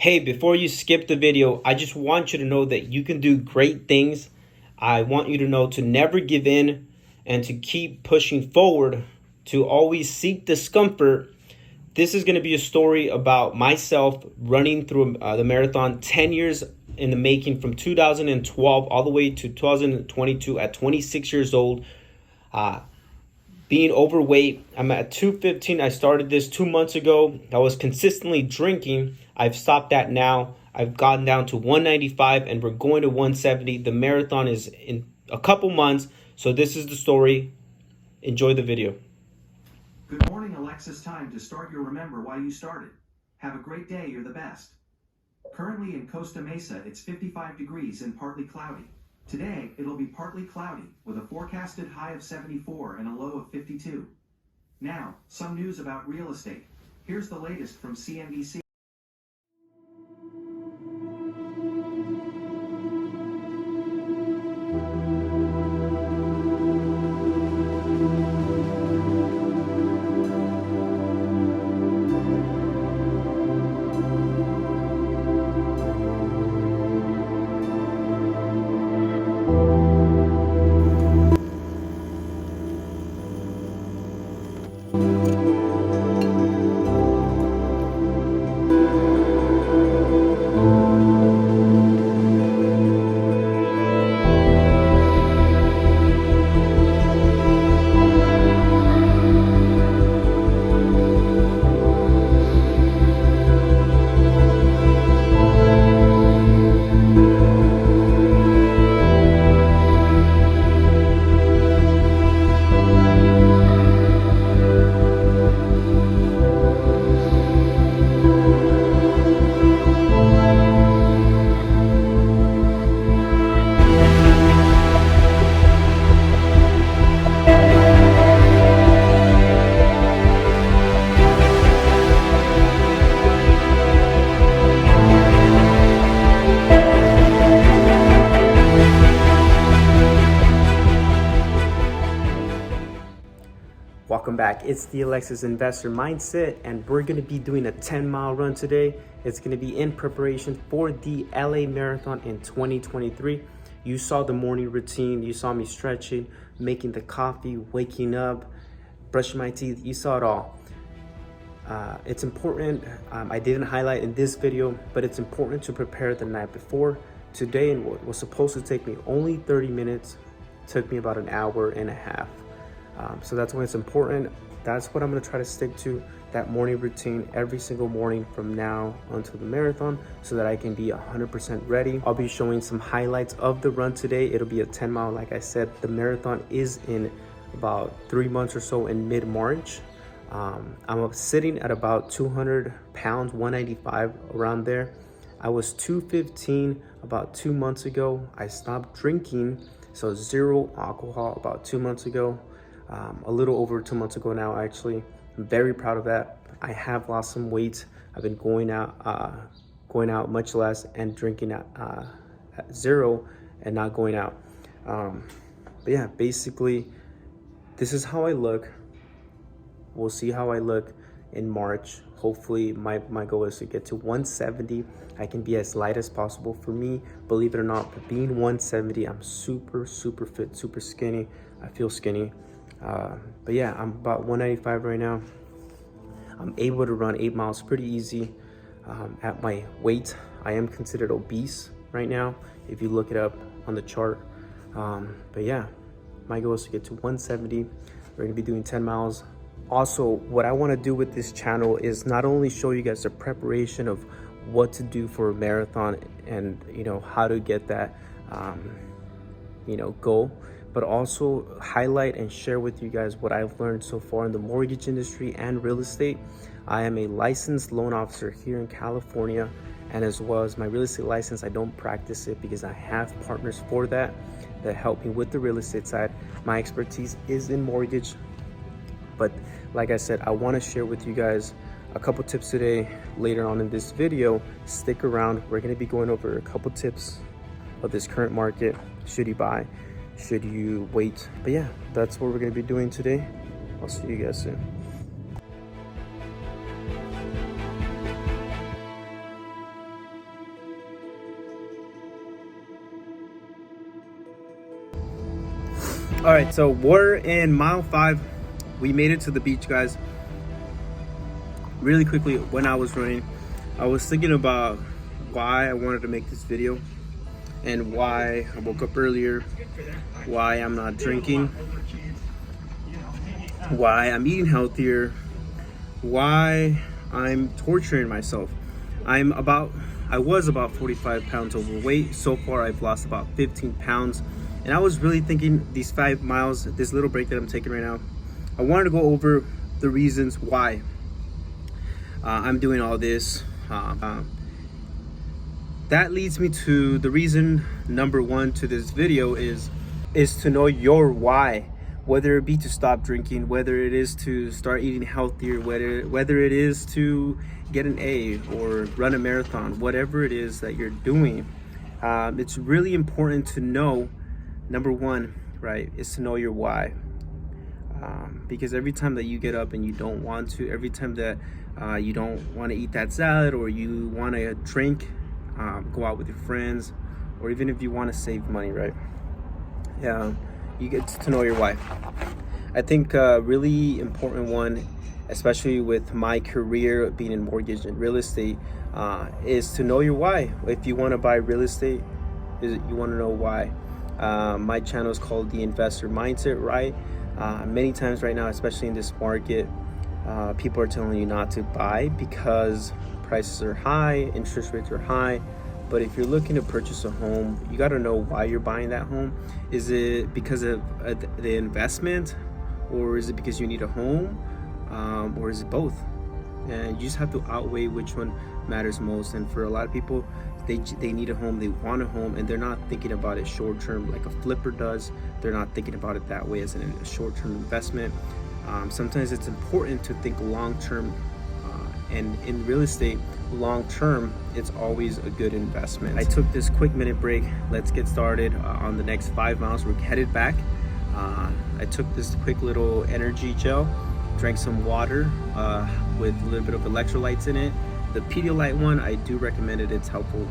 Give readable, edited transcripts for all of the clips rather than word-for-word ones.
Hey, before you skip the video, I just want you to know that you can do great things. I want you to know to never give in and to keep pushing forward, to always seek discomfort. This is going to be a story about myself running through the marathon, 10 years in the making, from 2012 all the way to 2022 at 26 years old. Being overweight, I'm at 215. I started this 2 months ago. I was consistently drinking. I've stopped that now. I've gotten down to 195 and we're going to 170. The marathon is in a couple months. So this is the story. Enjoy the video. Good morning, Alexis. Time to start your Remember Why You Started. Have a great day. You're the best. Currently in Costa Mesa, it's 55 degrees and partly cloudy. Today, it'll be partly cloudy, with a forecasted high of 74 and a low of 52. Now, some news about real estate. Here's the latest from CNBC. Welcome back. It's the Alexis Investor Mindset, and we're going to be doing a 10-mile run today. It's going to be in preparation for the LA Marathon in 2023. You saw the morning routine. You saw me stretching, making the coffee, waking up, brushing my teeth. You saw it all. It's important. I didn't highlight in this video, but it's important to prepare the night before. Today, and what was supposed to take me only 30 minutes, took me about an hour and a half. So that's why it's important. That's what I'm going to try to stick to, that morning routine every single morning from now until the marathon, so that I can be 100% ready. I'll be showing some highlights of the run today. It'll be a 10-mile. Like I said, the marathon is in about 3 months or so, in mid-March. I'm sitting at about 200 pounds, 195, around there. I was 215 about 2 months ago. I stopped drinking, so 0 alcohol about 2 months ago. A little over 2 months ago now, actually. I'm very proud of that. I have lost some weight. I've been going out much less and drinking at 0 and not going out. But yeah, basically, this is how I look. We'll see how I look in March. Hopefully, my goal is to get to 170. I can be as light as possible. For me, believe it or not, being 170, I'm super fit, super skinny. I feel skinny. But yeah, I'm about 195 right now. I'm able to run 8 miles pretty easy. At my weight, I am considered obese right now, if you look it up on the chart. But yeah, my goal is to get to 170. We're gonna be doing 10 miles. Also, what I want to do with this channel is not only show you guys the preparation of what to do for a marathon and how to get that goal, but also highlight and share with you guys what I've learned so far in the mortgage industry and real estate. I am a licensed loan officer here in California, and as well as my real estate license, I don't practice it because I have partners for that help me with the real estate side. My expertise is in mortgage, but like I said, I want to share with you guys a couple tips today. Later on in this video, stick around. We're going to be going over a couple tips of this current market. Should you buy? Should you wait? But yeah, that's what we're going to be doing today. I'll see you guys soon. All right, so we're in mile 5. We made it to the beach, guys. Really quickly, when I was running, I was thinking about why I wanted to make this video and why I woke up earlier, why I'm not drinking, why I'm eating healthier, why I'm torturing myself. I was about 45 pounds overweight. So far, I've lost about 15 pounds. And I was really thinking these 5 miles, this little break that I'm taking right now, I wanted to go over the reasons why I'm doing all this. That leads me to the reason number 1 to this video is to know your why. Whether it be to stop drinking, whether it is to start eating healthier, whether it is to get an A or run a marathon, whatever it is that you're doing, it's really important to know, number 1, right, is to know your why. Because every time that you get up and you don't want to, every time that you don't want to eat that salad, or you want to drink, go out with your friends, or even if you want to save money, right? Yeah, you get to know your why. I think a really important one, especially with my career being in mortgage and real estate, is to know your why. If you want to buy real estate, you want to know why. My channel is called The Investor Mindset, right? Many times right now, especially in this market, people are telling you not to buy because prices are high, interest rates are high. But if you're looking to purchase a home, you got to know why you're buying that home. Is it because of the investment, or is it because you need a home, or is it both? And you just have to outweigh which one matters most. And for a lot of people, they need a home, they want a home, and they're not thinking about it short term like a flipper does. They're not thinking about it that way as a short term investment. Sometimes it's important to think long term, and in real estate, long term, it's always a good investment. I took this quick minute break. Let's get started on the next 5 miles. We're headed back. I took this quick little energy gel, drank some water with a little bit of electrolytes in it. The Pedialyte one, I do recommend it. It's helpful.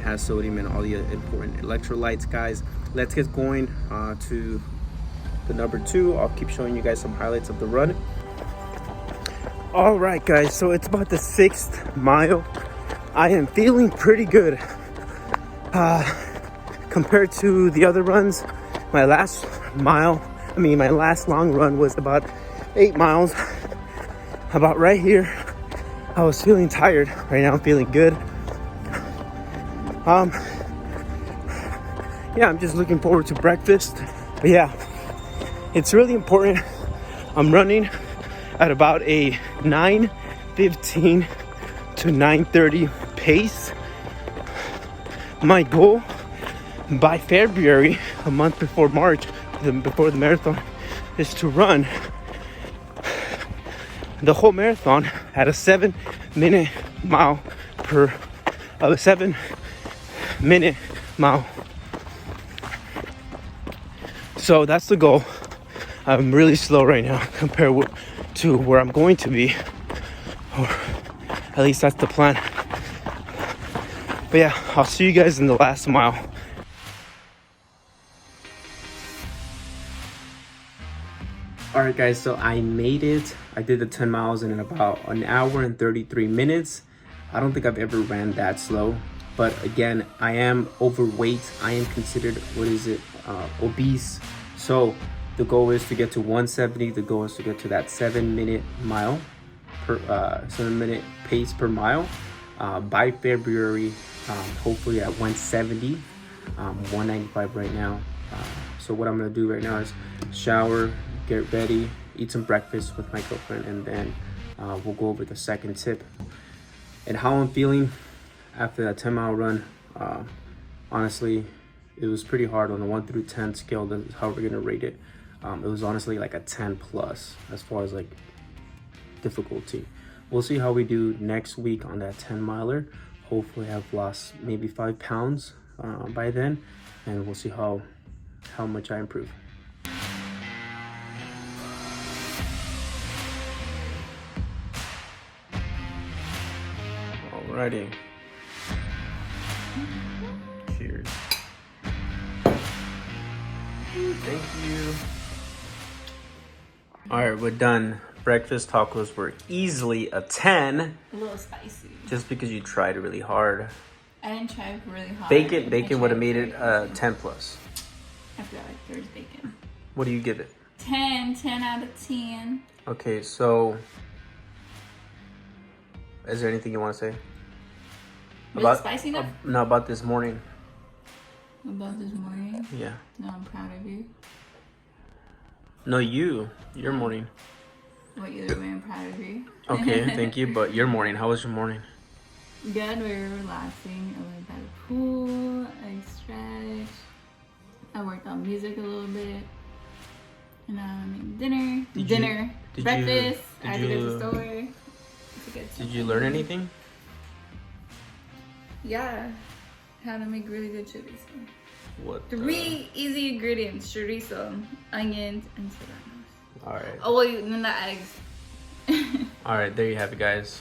Has sodium and all the important electrolytes, guys. Let's get going to the number 2. I'll keep showing you guys some highlights of the run. All right, guys, so it's about the 6th mile. I am feeling pretty good compared to the other runs. My last long run was about 8 miles. About right here, I was feeling tired. Right now I'm feeling good. Yeah, I'm just looking forward to breakfast. But yeah, it's really important. I'm running at about a 9:15 to 9:30 pace. My goal by February, a month before March, before the marathon, is to run the whole marathon at a 7-minute mile. So that's the goal. I'm really slow right now compared to where I'm going to be, or at least that's the plan. But yeah, I'll see you guys in the last mile. All right, guys, so I made it. I did the 10 miles in about an hour and 33 minutes. I don't think I've ever ran that slow, but again, I am overweight. I am considered, obese. So the goal is to get to 170. The goal is to get to that 7-minute pace per mile by February. Hopefully at 170, 195 right now. So what I'm gonna do right now is shower, get ready, eat some breakfast with my girlfriend, and then we'll go over the second tip and how I'm feeling after that 10-mile run. Honestly, it was pretty hard on the 1 through 10 scale. That's how we're gonna rate it. It was honestly like a 10 plus as far as like difficulty. We'll see how we do next week on that 10-miler. Hopefully I've lost maybe 5 pounds by then, and we'll see how much I improve. Alrighty. Cheers. Thank you. All right, we're done. Breakfast tacos were easily a 10. A little spicy. Just because you tried really hard. I didn't try really hard. Bacon would have made it 10 plus. I feel like there's bacon. What do you give it? 10 out of 10. Okay, so is there anything you want to say? Was it spicy enough? No, about this morning. About this morning? Yeah. No, I'm proud of you. No, your morning. Well, either way, I'm proud of you. Okay, thank you. But your morning, how was your morning? Good, we were relaxing. I went by the pool, I stretched. I worked on music a little bit. And I made dinner. Breakfast. I had to go to the store. Did you learn anything? Yeah. How to make really good chorizo. What? 3 easy ingredients: chorizo, onions, and serranos. All right. Oh, well, then the eggs. All right, there you have it, guys.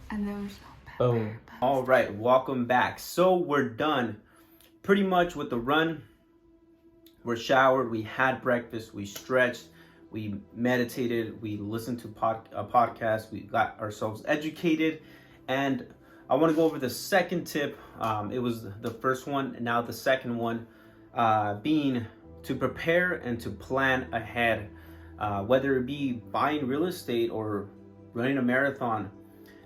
And there was no pepper. Boom. All right, welcome back. So we're done pretty much with the run. We're showered, we had breakfast, we stretched, we meditated, we listened to a podcast, we got ourselves educated, and I want to go over the second tip. It was the first one, and now the second one being to prepare and to plan ahead, whether it be buying real estate or running a marathon.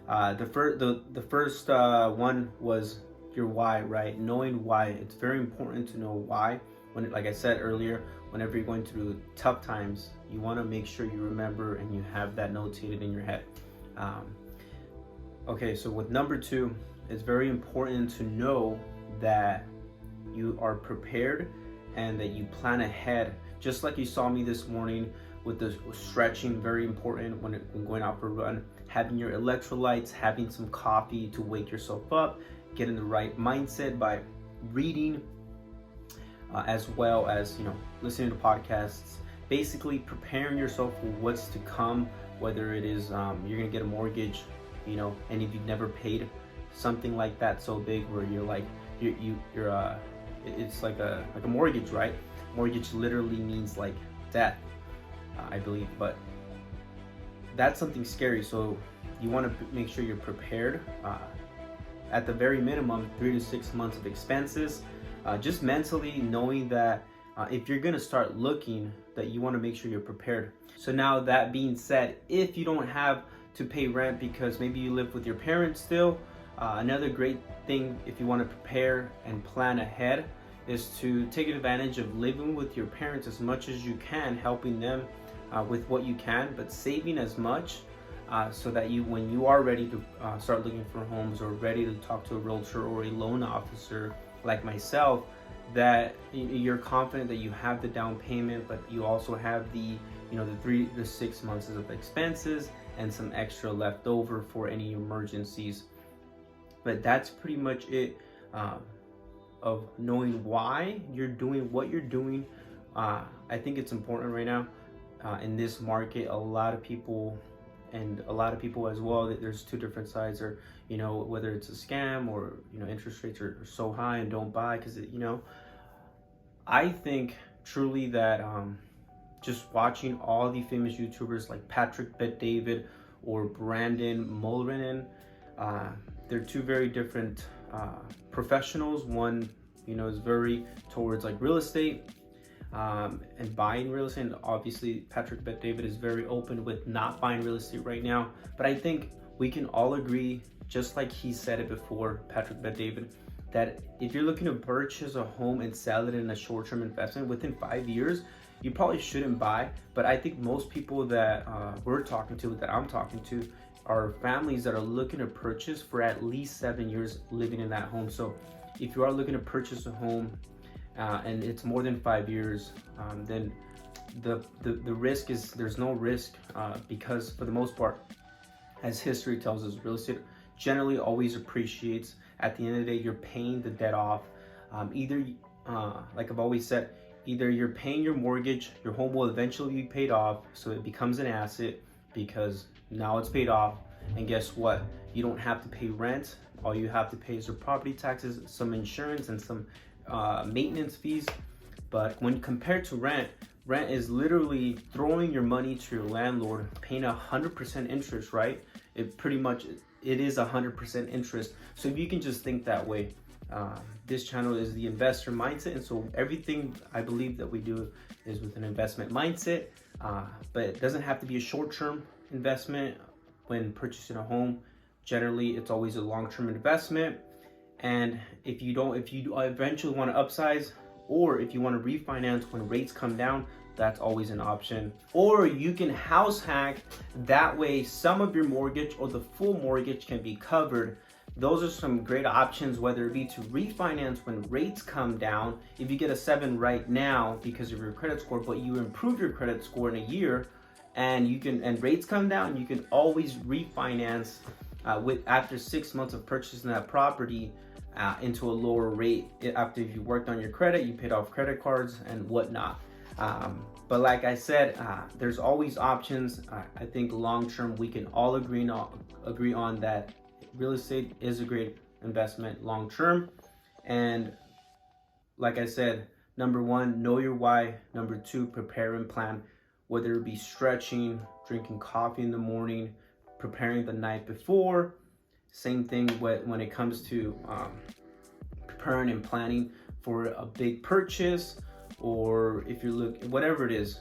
The first one was your why, right? Knowing why. It's very important to know why. Like I said earlier, whenever you're going through tough times, you want to make sure you remember and you have that notated in your head. Okay, so with number 2, it's very important to know that you are prepared and that you plan ahead. Just like you saw me this morning with the stretching, very important when going out for a run. Having your electrolytes, having some coffee to wake yourself up, get in the right mindset by reading, as well as listening to podcasts. Basically preparing yourself for what's to come, whether it is you're gonna get a mortgage, and if you've never paid something like that so big where you're like it's like a mortgage, right? Mortgage literally means like death, I believe, but that's something scary. So you want to make sure you're prepared. At the very minimum, 3 to 6 months of expenses, just mentally knowing that if you're gonna start looking, that you want to make sure you're prepared. So now that being said, if you don't have to pay rent because maybe you live with your parents still, another great thing if you want to prepare and plan ahead is to take advantage of living with your parents as much as you can, helping them with what you can, but saving as much so that when you are ready to start looking for homes or ready to talk to a realtor or a loan officer like myself, that you're confident that you have the down payment, but you also have the 3 to 6 months of expenses and some extra left over for any emergencies. But that's pretty much it, of knowing why you're doing what you're doing. I think it's important right now in this market. A lot of people as well, that there's 2 different sides, or whether it's a scam or interest rates are so high and don't buy, because I think truly that just watching all the famous YouTubers like Patrick Bet-David or Brandon Mulrenin, they're 2 very different professionals. One is very towards like real estate and buying real estate, and obviously Patrick Bet-David is very open with not buying real estate right now. But I think we can all agree, just like he said it before, Patrick Bet-David, that if you're looking to purchase a home and sell it in a short-term investment within 5 years, you probably shouldn't buy. But I think most people that I'm talking to, are families that are looking to purchase for at least 7 years living in that home. So if you are looking to purchase a home and it's more than 5 years, then the risk is, there's no risk, because for the most part, as history tells us, real estate generally always appreciates. At the end of the day, you're paying the debt off. Like I've always said, either you're paying your mortgage, your home will eventually be paid off, so it becomes an asset because now it's paid off, and guess what? You don't have to pay rent. All you have to pay is your property taxes, some insurance, and some maintenance fees. But when compared to rent, rent is literally throwing your money to your landlord, paying 100% interest, right? It pretty much, it is 100% interest. So if you can just think that way, this channel is the investor mindset. And so everything I believe that we do is with an investment mindset, but it doesn't have to be a short-term investment when purchasing a home. Generally, it's always a long-term investment. And if you eventually want to upsize, or if you want to refinance when rates come down, that's always an option. Or you can house hack. That way, some of your mortgage or the full mortgage can be covered. Those are some great options, whether it be to refinance when rates come down. If you get a 7 right now because of your credit score, but you improve your credit score in a year, and rates come down, you can always refinance after 6 months of purchasing that property into a lower rate. After you worked on your credit, you paid off credit cards and whatnot. But like I said, there's always options. I think long term we can all agree on that real estate is a great investment long term. And like I said, number 1, know your why. Number 2, prepare and plan, whether it be stretching, drinking coffee in the morning, preparing the night before. Same thing when it comes to preparing and planning for a big purchase, or if you're looking, whatever it is,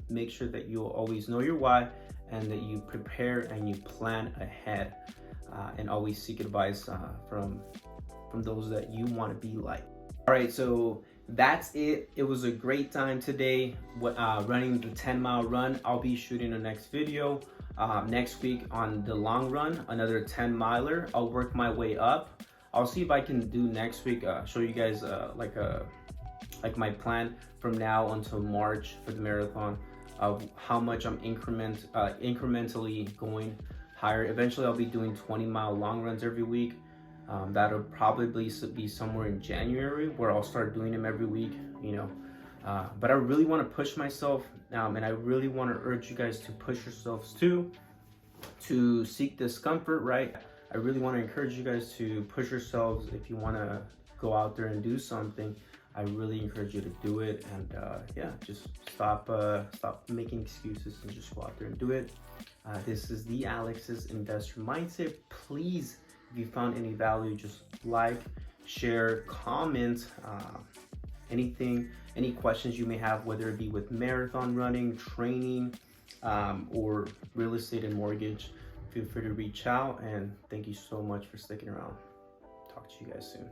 make sure that you always know your why and that you prepare and you plan ahead, and always seek advice from those that you want to be like. All right, so that's it. It was a great time today running the 10-mile run. I'll be shooting the next video next week on the long run, another 10-miler. I'll work my way up. I'll see if I can do next week, show you guys like my plan from now until March for the marathon, of how much I'm incrementally going higher. Eventually I'll be doing 20-mile long runs every week. That'll probably be somewhere in January where I'll start doing them every week, but I really want to push myself, and I really want to urge you guys to push yourselves too, to seek discomfort, right? I really want to encourage you guys to push yourselves. If you want to go out there and do something, I really encourage you to do it. And yeah, just stop making excuses and just go out there and do it. This is the Alexis Investor Mindset. Please, if you found any value, just like, share, comment, any questions you may have, whether it be with marathon running, training, or real estate and mortgage. Feel free to reach out, and thank you so much for sticking around. Talk to you guys soon.